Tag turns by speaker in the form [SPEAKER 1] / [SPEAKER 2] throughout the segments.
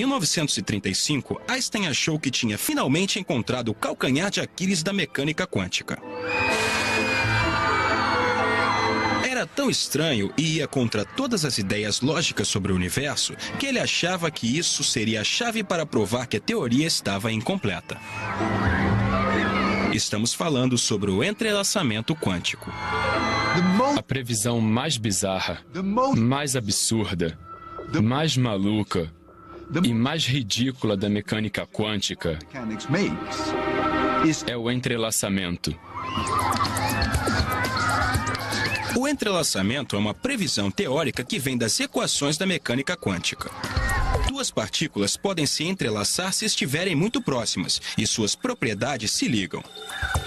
[SPEAKER 1] 1935, Einstein achou que tinha finalmente encontrado o calcanhar de Aquiles da mecânica quântica. Era tão estranho e ia contra todas as ideias lógicas sobre o universo que ele achava que isso seria a chave para provar que a teoria estava incompleta. Estamos falando sobre o entrelaçamento quântico.
[SPEAKER 2] A previsão mais bizarra, mais absurda, mais maluca e mais ridícula da mecânica quântica é o entrelaçamento.
[SPEAKER 1] O entrelaçamento é uma previsão teórica que vem das equações da mecânica quântica. Duas partículas podem se entrelaçar se estiverem muito próximas e suas propriedades se ligam.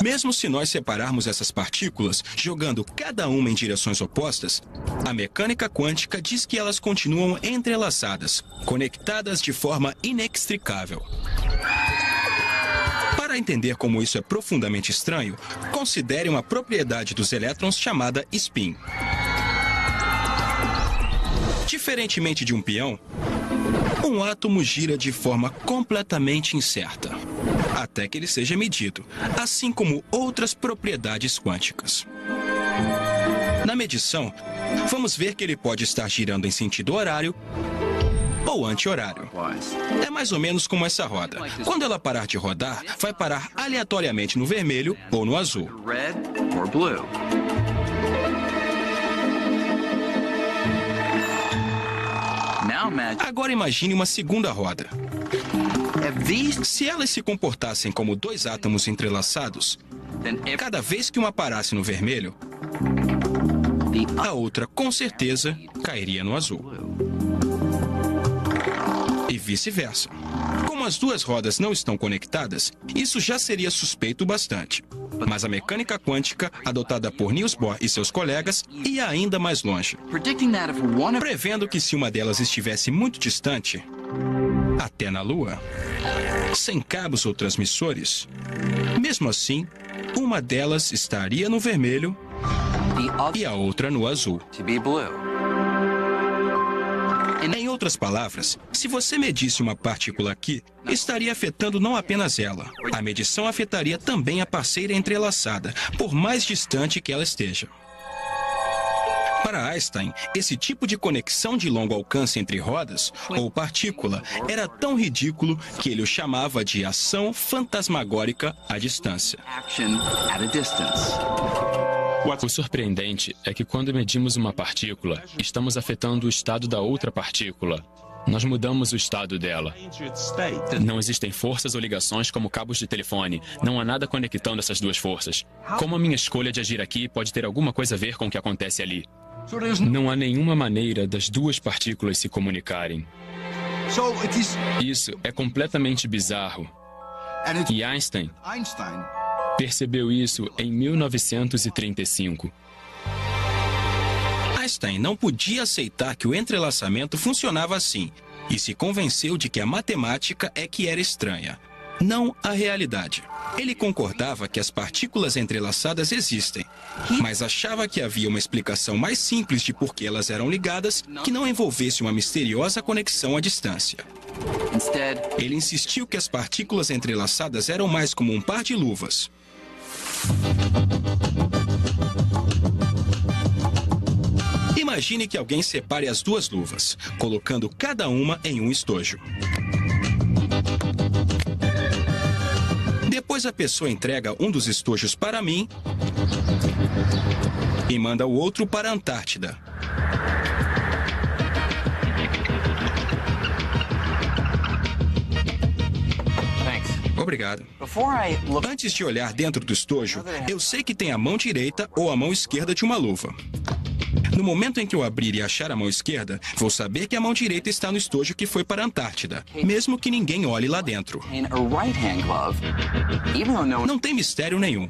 [SPEAKER 1] Mesmo se nós separarmos essas partículas, jogando cada uma em direções opostas, a mecânica quântica diz que elas continuam entrelaçadas, conectadas de forma inextricável. Para entender como isso é profundamente estranho, considere uma propriedade dos elétrons chamada spin. Diferentemente de um peão, um átomo gira de forma completamente incerta, até que ele seja medido, assim como outras propriedades quânticas. Na medição, vamos ver que ele pode estar girando em sentido horário ou anti-horário. É mais ou menos como essa roda. Quando ela parar de rodar, vai parar aleatoriamente no vermelho ou no azul. Agora imagine uma segunda roda. Se elas se comportassem como dois átomos entrelaçados, cada vez que uma parasse no vermelho, a outra com certeza cairia no azul. E vice-versa. Como as duas rodas não estão conectadas, isso já seria suspeito bastante. Mas a mecânica quântica, adotada por Niels Bohr e seus colegas, ia ainda mais longe, prevendo que se uma delas estivesse muito distante, até na Lua, sem cabos ou transmissores, mesmo assim, uma delas estaria no vermelho e a outra no azul. Em outras palavras, se você medisse uma partícula aqui, estaria afetando não apenas ela. A medição afetaria também a parceira entrelaçada, por mais distante que ela esteja. Para Einstein, esse tipo de conexão de longo alcance entre rodas, ou partícula, era tão ridículo que ele o chamava de ação fantasmagórica à distância.
[SPEAKER 2] O surpreendente é que quando medimos uma partícula, estamos afetando o estado da outra partícula. Nós mudamos o estado dela. Não existem forças ou ligações como cabos de telefone. Não há nada conectando essas duas forças. Como a minha escolha de agir aqui pode ter alguma coisa a ver com o que acontece ali? Não há nenhuma maneira das duas partículas se comunicarem. Isso é completamente bizarro. E Einstein percebeu isso em 1935.
[SPEAKER 1] Einstein não podia aceitar que o entrelaçamento funcionava assim e se convenceu de que a matemática é que era estranha, não a realidade. Ele concordava que as partículas entrelaçadas existem, mas achava que havia uma explicação mais simples de por que elas eram ligadas que não envolvesse uma misteriosa conexão à distância. Ele insistiu que as partículas entrelaçadas eram mais como um par de luvas. Imagine que alguém separe as duas luvas, colocando cada uma em um estojo. Depois a pessoa entrega um dos estojos para mim e manda o outro para a Antártida. Obrigado. Antes de olhar dentro do estojo, eu sei que tem a mão direita ou a mão esquerda de uma luva. No momento em que eu abrir e achar a mão esquerda, vou saber que a mão direita está no estojo que foi para a Antártida, mesmo que ninguém olhe lá dentro. Não tem mistério nenhum.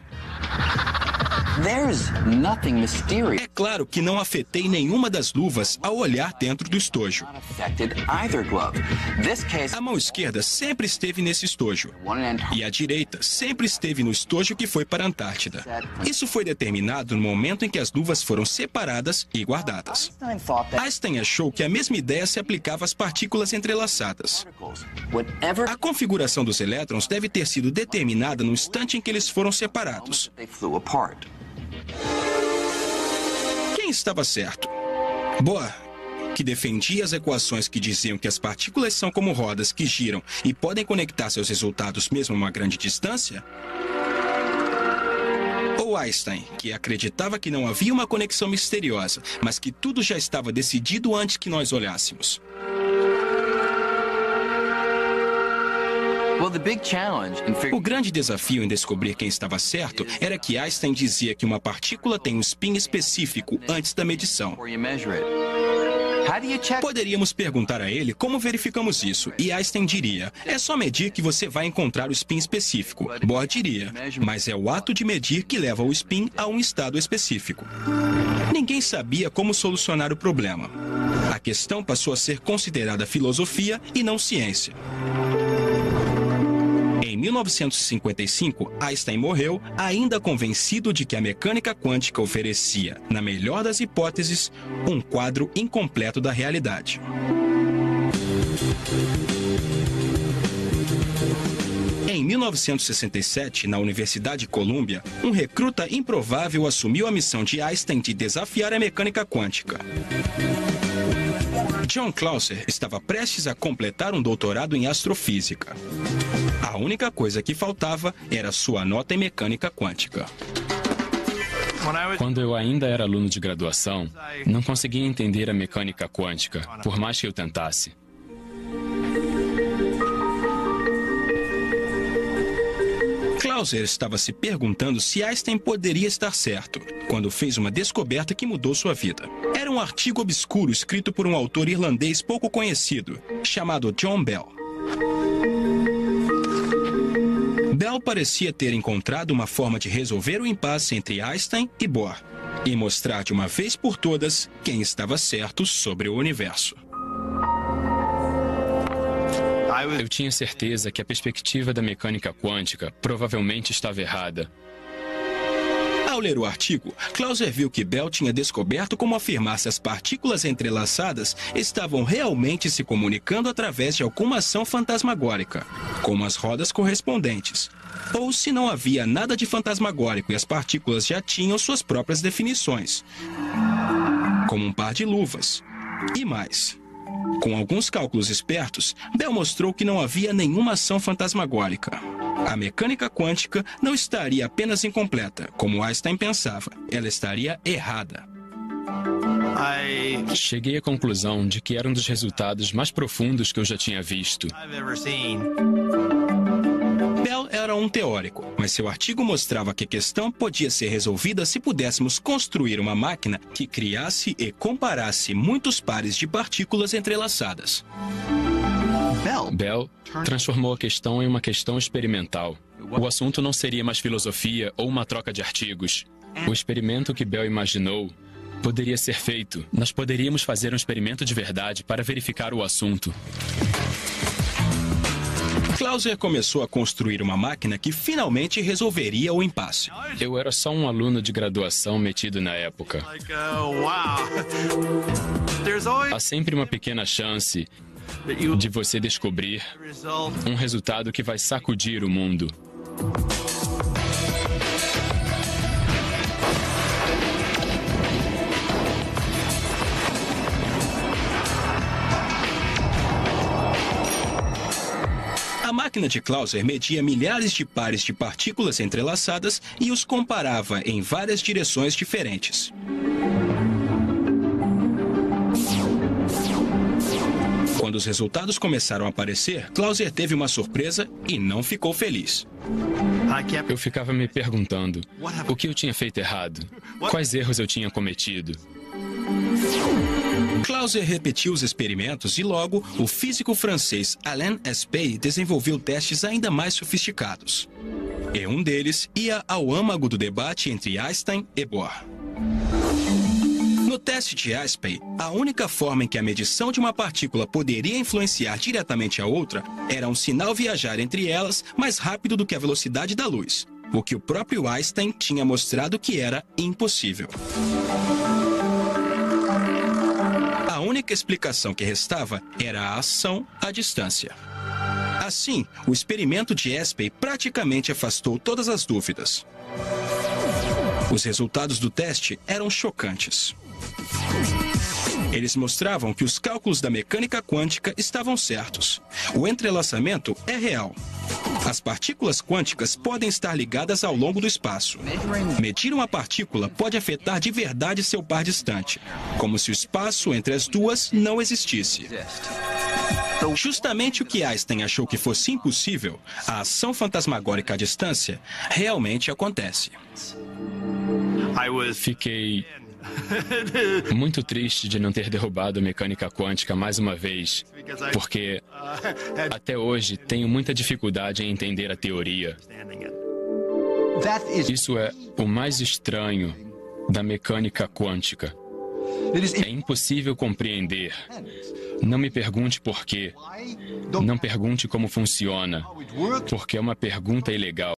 [SPEAKER 1] É claro que não afetei nenhuma das luvas ao olhar dentro do estojo. A mão esquerda sempre esteve nesse estojo e a direita sempre esteve no estojo que foi para a Antártida. Isso foi determinado no momento em que as luvas foram separadas e guardadas. Einstein achou que a mesma ideia se aplicava às partículas entrelaçadas. A configuração dos elétrons deve ter sido determinada no instante em que eles foram separados. Quem estava certo? Bohr, que defendia as equações que diziam que as partículas são como rodas que giram e podem conectar seus resultados mesmo a uma grande distância? Ou Einstein, que acreditava que não havia uma conexão misteriosa, mas que tudo já estava decidido antes que nós olhássemos? O grande desafio em descobrir quem estava certo era que Einstein dizia que uma partícula tem um spin específico antes da medição. Poderíamos perguntar a ele como verificamos isso, e Einstein diria, é só medir que você vai encontrar o spin específico. Bohr diria, mas é o ato de medir que leva o spin a um estado específico. Ninguém sabia como solucionar o problema. A questão passou a ser considerada filosofia e não ciência. Em 1955, Einstein morreu ainda convencido de que a mecânica quântica oferecia, na melhor das hipóteses, um quadro incompleto da realidade. Em 1967, na Universidade de Colômbia, um recruta improvável assumiu a missão de Einstein de desafiar a mecânica quântica. John Clauser estava prestes a completar um doutorado em astrofísica. A única coisa que faltava era sua nota em mecânica quântica.
[SPEAKER 2] Quando eu ainda era aluno de graduação, não conseguia entender a mecânica quântica, por mais que eu tentasse.
[SPEAKER 1] Clauser estava se perguntando se Einstein poderia estar certo, quando fez uma descoberta que mudou sua vida. Era um artigo obscuro escrito por um autor irlandês pouco conhecido, chamado John Bell. Bell parecia ter encontrado uma forma de resolver o impasse entre Einstein e Bohr, e mostrar de uma vez por todas quem estava certo sobre o universo.
[SPEAKER 2] Eu tinha certeza que a perspectiva da mecânica quântica provavelmente estava errada.
[SPEAKER 1] Ao ler o artigo, Clauser viu que Bell tinha descoberto como afirmar se as partículas entrelaçadas estavam realmente se comunicando através de alguma ação fantasmagórica, como as rodas correspondentes, ou se não havia nada de fantasmagórico e as partículas já tinham suas próprias definições, como um par de luvas, e mais. Com alguns cálculos espertos, Bell mostrou que não havia nenhuma ação fantasmagórica. A mecânica quântica não estaria apenas incompleta, como Einstein pensava, ela estaria errada.
[SPEAKER 2] Cheguei à conclusão de que era um dos resultados mais profundos que eu já tinha visto.
[SPEAKER 1] Bell era um teórico, mas seu artigo mostrava que a questão podia ser resolvida se pudéssemos construir uma máquina que criasse e comparasse muitos pares de partículas entrelaçadas.
[SPEAKER 2] Bell transformou a questão em uma questão experimental. O assunto não seria mais filosofia ou uma troca de artigos. O experimento que Bell imaginou poderia ser feito. Nós poderíamos fazer um experimento de verdade para verificar o assunto.
[SPEAKER 1] Clauser começou a construir uma máquina que finalmente resolveria o impasse.
[SPEAKER 2] Eu era só um aluno de graduação metido na época. Há sempre uma pequena chance de você descobrir um resultado que vai sacudir o mundo.
[SPEAKER 1] A máquina de Clauser media milhares de pares de partículas entrelaçadas e os comparava em várias direções diferentes. Quando os resultados começaram a aparecer, Clauser teve uma surpresa e não ficou feliz.
[SPEAKER 2] Eu ficava me perguntando o que eu tinha feito errado, quais erros eu tinha cometido.
[SPEAKER 1] Clauser repetiu os experimentos e logo o físico francês Alain Aspect desenvolveu testes ainda mais sofisticados. E um deles ia ao âmago do debate entre Einstein e Bohr. No teste de Aspect, a única forma em que a medição de uma partícula poderia influenciar diretamente a outra era um sinal viajar entre elas mais rápido do que a velocidade da luz, o que o próprio Einstein tinha mostrado que era impossível. A única explicação que restava era a ação à distância. Assim, o experimento de Aspect praticamente afastou todas as dúvidas. Os resultados do teste eram chocantes. Eles mostravam que os cálculos da mecânica quântica estavam certos. O entrelaçamento é real. As partículas quânticas podem estar ligadas ao longo do espaço. Medir uma partícula pode afetar de verdade seu par distante, como se o espaço entre as duas não existisse. Justamente o que Einstein achou que fosse impossível, a ação fantasmagórica à distância, realmente acontece.
[SPEAKER 2] Fiquei muito triste de não ter derrubado a mecânica quântica mais uma vez, porque até hoje tenho muita dificuldade em entender a teoria. Isso é o mais estranho da mecânica quântica. É impossível compreender. Não me pergunte por quê. Não pergunte como funciona, porque é uma pergunta ilegal.